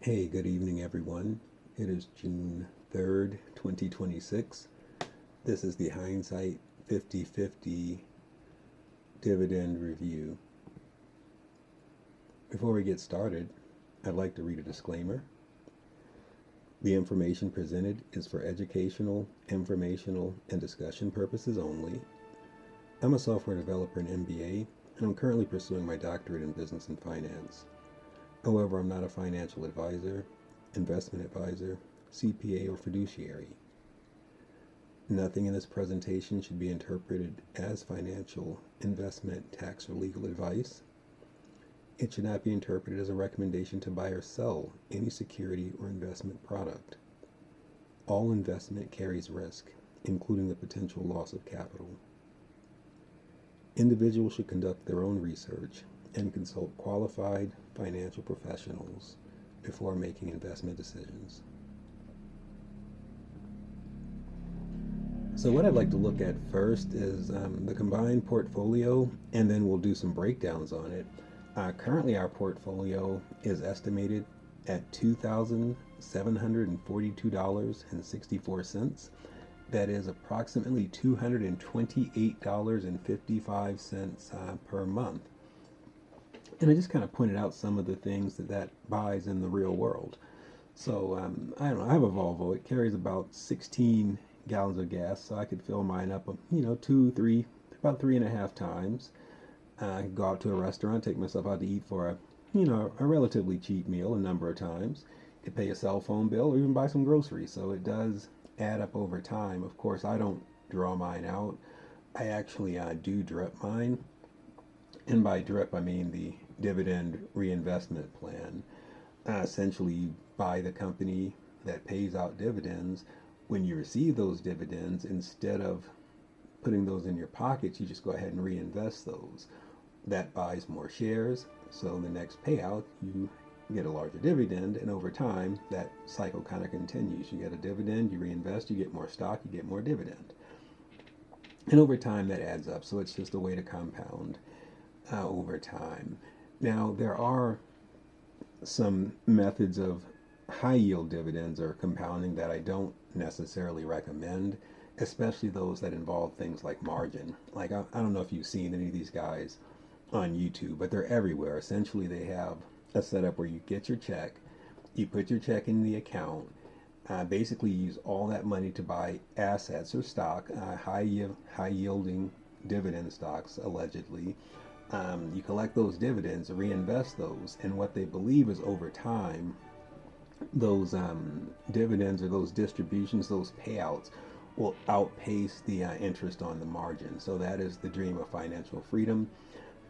Hey, good evening, everyone. It is June 3rd, 2026. This is the Hindsight 50/50 Dividend Review. Before we get started, I'd like to read a disclaimer. The information presented is for educational, informational, and discussion purposes only. I'm a software developer and MBA, and I'm currently pursuing my doctorate in business and finance. However, I'm not a financial advisor, investment advisor, CPA, or fiduciary. Nothing in this presentation should be interpreted as financial, investment, tax, or legal advice. It should not be interpreted as a recommendation to buy or sell any security or investment product. All investment carries risk, including the potential loss of capital. Individuals should conduct their own research and consult qualified financial professionals before making investment decisions. So what I'd like to look at first is the combined portfolio, and then we'll do some breakdowns on it. Currently, our portfolio is estimated at $2,742.64. That is approximately $228.55 per month. And I just kind of pointed out some of the things that buys in the real world. So I don't know. I have a Volvo. It carries about 16 gallons of gas, so I could fill mine up, two, three, about 3.5 times. I could go out to a restaurant, take myself out to eat for a relatively cheap meal a number of times. Could pay a cell phone bill or even buy some groceries. So it does add up over time. Of course, I don't draw mine out. I actually do drip mine. And by drip, I mean the Dividend Reinvestment Plan. Essentially, you buy the company that pays out dividends. When you receive those dividends, instead of putting those in your pockets, you just go ahead and reinvest those. That buys more shares, so in the next payout, you get a larger dividend, and over time, that cycle kind of continues. You get a dividend, you reinvest, you get more stock, you get more dividend. And over time, that adds up, so it's just a way to compound over time. Now, there are some methods of high yield dividends or compounding that I don't necessarily recommend, especially those that involve things like margin. Like, I don't know if you've seen any of these guys on YouTube, but they're everywhere. Essentially, they have a setup where you get your check, you put your check in the account, basically use all that money to buy assets or stock, high yielding dividend stocks, allegedly. You collect those dividends, reinvest those, and what they believe is over time, those dividends or those distributions, those payouts, will outpace the interest on the margin. So that is the dream of financial freedom.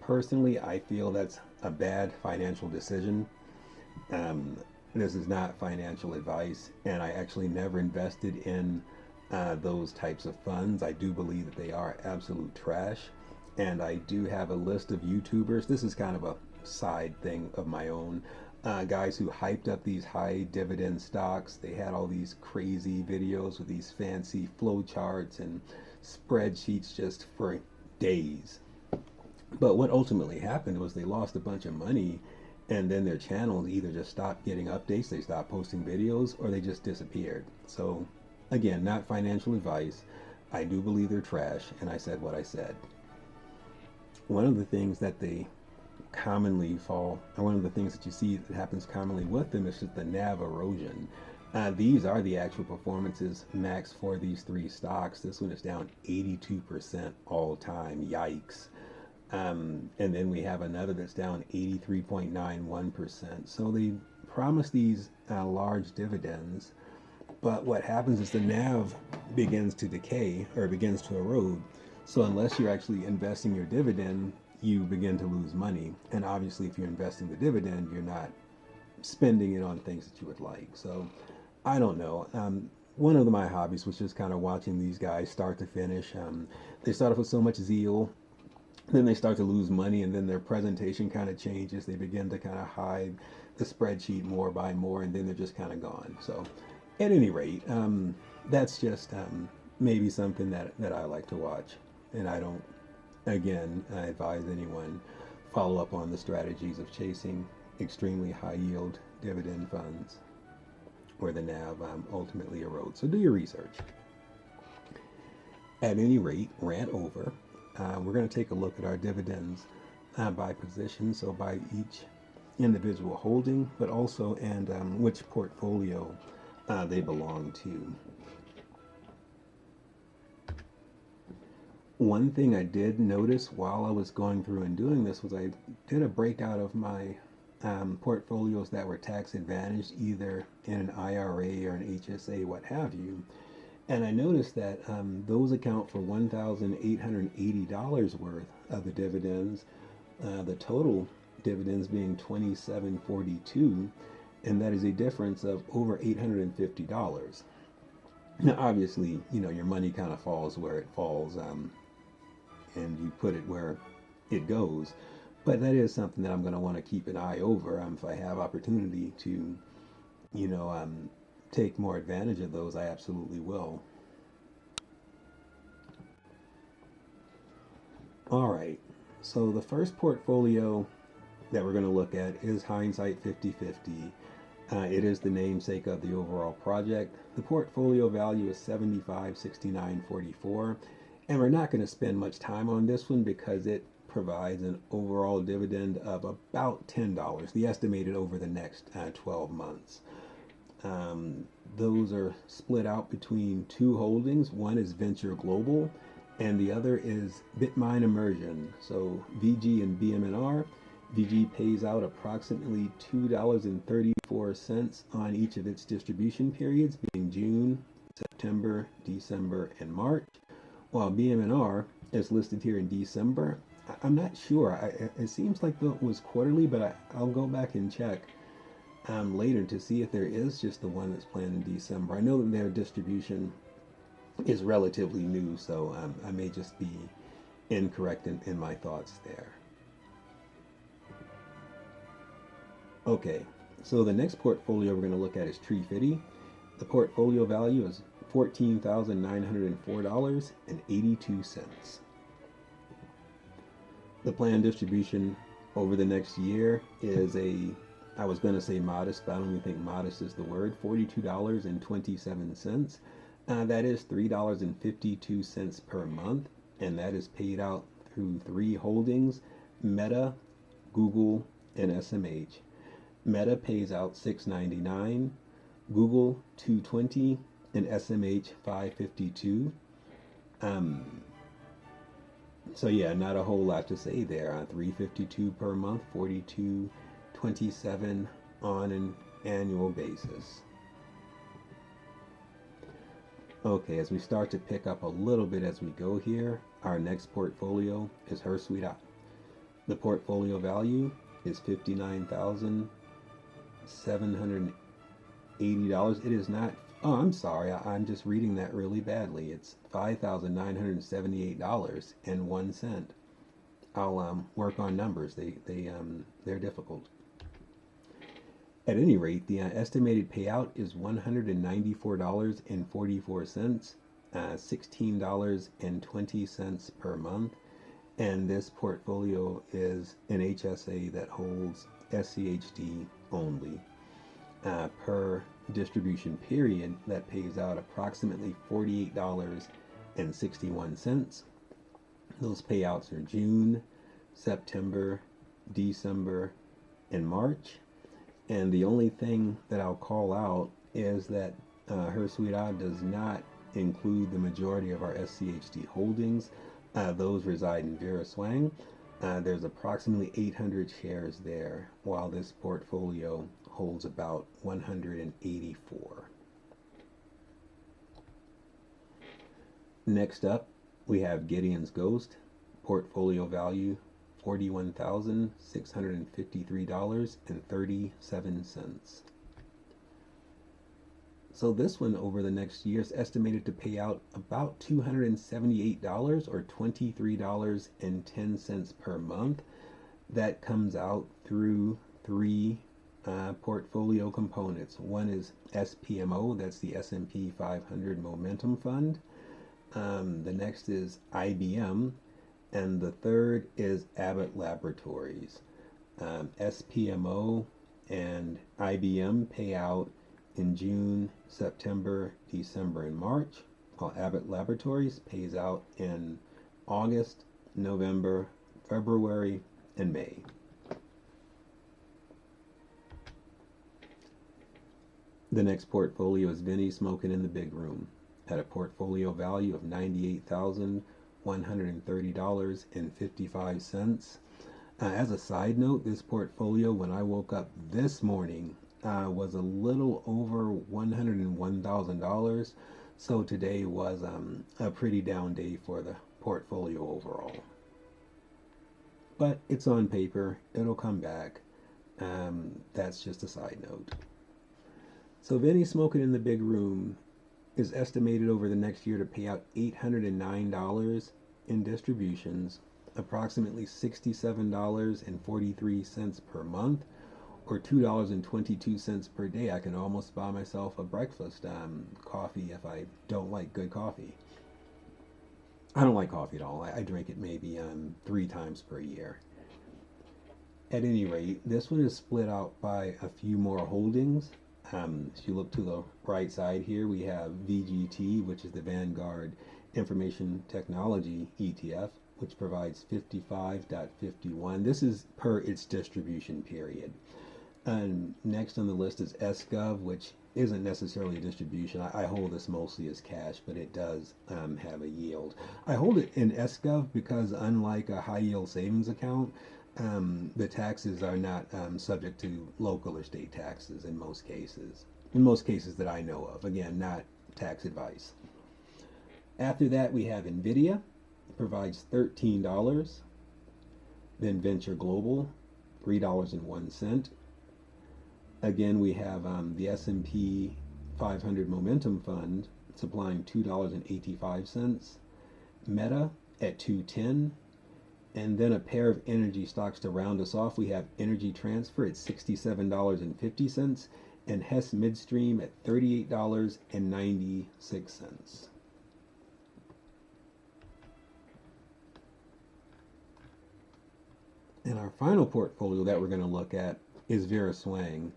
Personally, I feel that's a bad financial decision. This is not financial advice, and I actually never invested in those types of funds. I do believe that they are absolute trash. And I do have a list of YouTubers. This is kind of a side thing of my own. Guys who hyped up these high dividend stocks. They had all these crazy videos with these fancy flowcharts and spreadsheets just for days. But what ultimately happened was they lost a bunch of money, and then their channels either just stopped getting updates, they stopped posting videos, or they just disappeared. So again, not financial advice. I do believe they're trash, and I said what I said. One of the things that they commonly fall, and one of the things that you see that happens commonly with them is just the NAV erosion. These are the actual performances max for these three stocks. This one is down 82% all time. Yikes. And then we have another that's down 83.91%. So they promise these large dividends, but what happens is the NAV begins to decay or begins to erode. So unless you're actually investing your dividend, you begin to lose money. And obviously, if you're investing the dividend, you're not spending it on things that you would like. So I don't know. One of my hobbies was just kind of watching these guys start to finish. They start off with so much zeal, then they start to lose money, and then their presentation kind of changes. They begin to kind of hide the spreadsheet more by more, and then they're just kind of gone. So at any rate, that's just maybe something that I like to watch. And I advise anyone follow up on the strategies of chasing extremely high yield dividend funds where the NAV ultimately erodes. So do your research. At any rate, rant over. We're going to take a look at our dividends by position, so by each individual holding, but also and which portfolio they belong to. One thing I did notice while I was going through and doing this was I did a breakout of my portfolios that were tax advantaged, either in an IRA or an HSA, what have you. And I noticed that those account for $1,880 worth of the dividends, the total dividends being $27.42, and that is a difference of over $850. Now, obviously, you know, your money kind of falls where it falls, and you put it where it goes. But that is something that I'm going to want to keep an eye over. If I have opportunity to, you know, take more advantage of those, I absolutely will. All right, so the first portfolio that we're going to look at is Hindsight 50/50. It is the namesake of the overall project. The portfolio value is $75.69.44, and we're not going to spend much time on this one because it provides an overall dividend of about $10, the estimated over the next 12 months. Those are split out between two holdings. One is Venture Global, and the other is Bitmine Immersion. So VG and BMNR. VG pays out approximately $2.34 on each of its distribution periods, being June, September, December, and March, while BMNR is listed here in December. I'm not sure. It seems like it was quarterly, but I'll go back and check later to see if there is just the one that's planned in December. I know that their distribution is relatively new, so I may just be incorrect in my thoughts there. Okay, so the next portfolio we're going to look at is Tree Fitty. The portfolio value is $14,904.82. The planned distribution over the next year is I was going to say modest, but I don't even think modest is the word, $42.27. That is $3.52 per month, and that is paid out through three holdings: Meta, Google, and SMH. Meta pays out $6.99, Google $2.20, and SMH $5.52. So yeah, not a whole lot to say there. $3.52 per month, $42.27 on an annual basis. Okay, as we start to pick up a little bit as we go here, our next portfolio is Her Sweet Eye. The portfolio value is $59,780. It is not, oh, I'm sorry, I'm just reading that really badly. It's $5,978.01. I'll work on numbers. They're difficult. At any rate, the estimated payout is $194.44, $16.20 per month, and this portfolio is an HSA that holds SCHD only. Per distribution period, that pays out approximately $48.61. Those payouts are June, September, December, and March. And the only thing that I'll call out is that Her Sweet Eye does not include the majority of our SCHD holdings. Those reside in Vera Swang. There's approximately 800 shares there, while this portfolio holds about 184. Next up, we have Gideon's Ghost. Portfolio value $41,653.37. So this one over the next year is estimated to pay out about $278 or $23.10 per month. That comes out through three portfolio components. One is SPMO, that's the S&P 500 Momentum Fund. The next is IBM, and the third is Abbott Laboratories. SPMO And IBM payout in June, September, December, and March, while Abbott Laboratories pays out in August, November, February, and May. The next portfolio is Vinny Smoking in the Big Room at a portfolio value of $98,130.55. As a side note, this portfolio, when I woke up this morning, was a little over $101,000. So today was a pretty down day for the portfolio overall. But it's on paper. It'll come back. That's just a side note. So Vinny Smoking in the Big Room is estimated over the next year to pay out $809 in distributions, approximately $67.43 per month, or $2.22 per day. I can almost buy myself a breakfast coffee if I don't like good coffee. I don't like coffee at all. I drink it maybe 3 times per year. At any rate, this one is split out by a few more holdings. If you look to the right side here, we have VGT, which is the Vanguard Information Technology ETF, which provides 55.51. This is per its distribution period. And next on the list is SGov, which isn't necessarily a distribution. I hold this mostly as cash, but it does have a yield. I hold it in SGov because unlike a high yield savings account, the taxes are not subject to local or state taxes in most cases. In most cases that I know of. Again, not tax advice. After that, we have NVIDIA. It provides $13. Then Venture Global, $3.01. Again, we have the S&P 500 Momentum Fund supplying $2.85. Meta at $2.10. And then a pair of energy stocks to round us off. We have Energy Transfer at $67.50 and Hess Midstream at $38.96. And our final portfolio that we're going to look at is Vera Swang.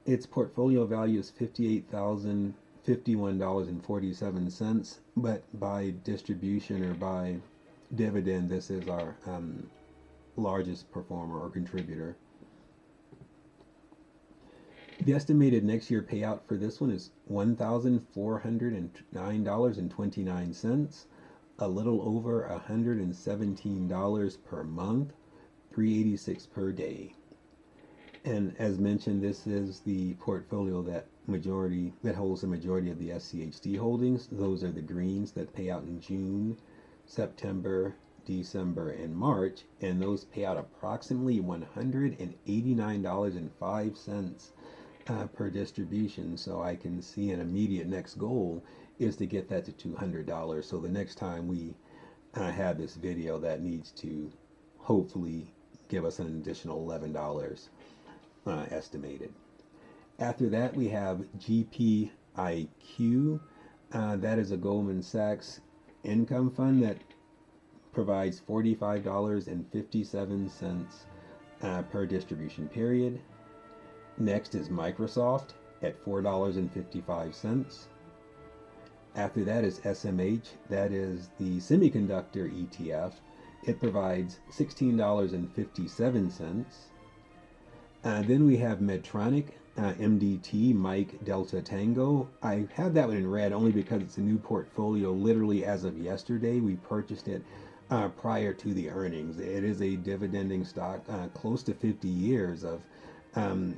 Its portfolio value is $58,051.47, but by distribution or by dividend, this is our largest performer or contributor. The estimated next year payout for this one is $1,409.29, a little over $117 per month, $386 per day. And as mentioned, this is the portfolio that holds the majority of the SCHD holdings. Those are the greens that pay out in June, September, December, and March, and those pay out approximately $189.05 per distribution. So I can see an immediate next goal is to get that to $200. So the next time we have this video, that needs to hopefully give us an additional $11 estimated. After that, we have GPIQ. That is a Goldman Sachs income fund that provides $45.57 per distribution period. Next is Microsoft at $4.55. After that is SMH. That is the semiconductor ETF. It provides $16.57. Then we have Medtronic, MDT, Mike Delta Tango. I have that one in red only because it's a new portfolio literally as of yesterday. We purchased it prior to the earnings. It is a dividending stock, close to 50 years of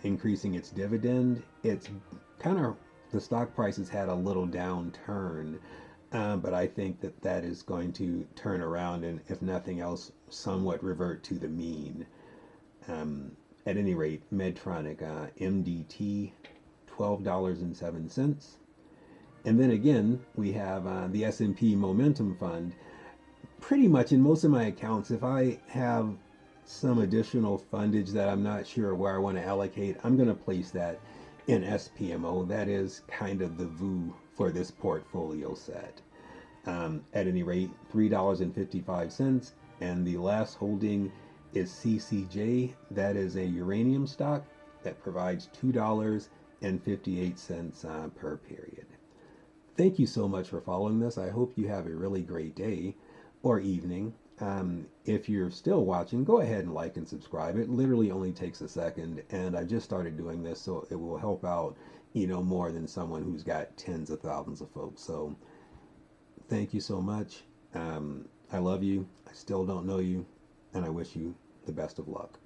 increasing its dividend. It's kind of, the stock price has had a little downturn, but I think that is going to turn around and, if nothing else, somewhat revert to the mean. At any rate, Medtronic, MDT, $12.07. And then again, we have the S&P Momentum Fund. Pretty much in most of my accounts, if I have some additional fundage that I'm not sure where I want to allocate, I'm going to place that in SPMO. That is kind of the VU for this portfolio set. At any rate, $3.55. And the last holding is CCJ. That is a uranium stock. that provides $2.58 per period. Thank you so much for following this. I hope you have a really great day or evening. If you're still watching, go ahead and like and subscribe. It literally only takes a second, and I just started doing this, so it will help out, more than someone who's got tens of thousands of folks. So thank you so much. I love you. I still don't know you, and I wish you the best of luck.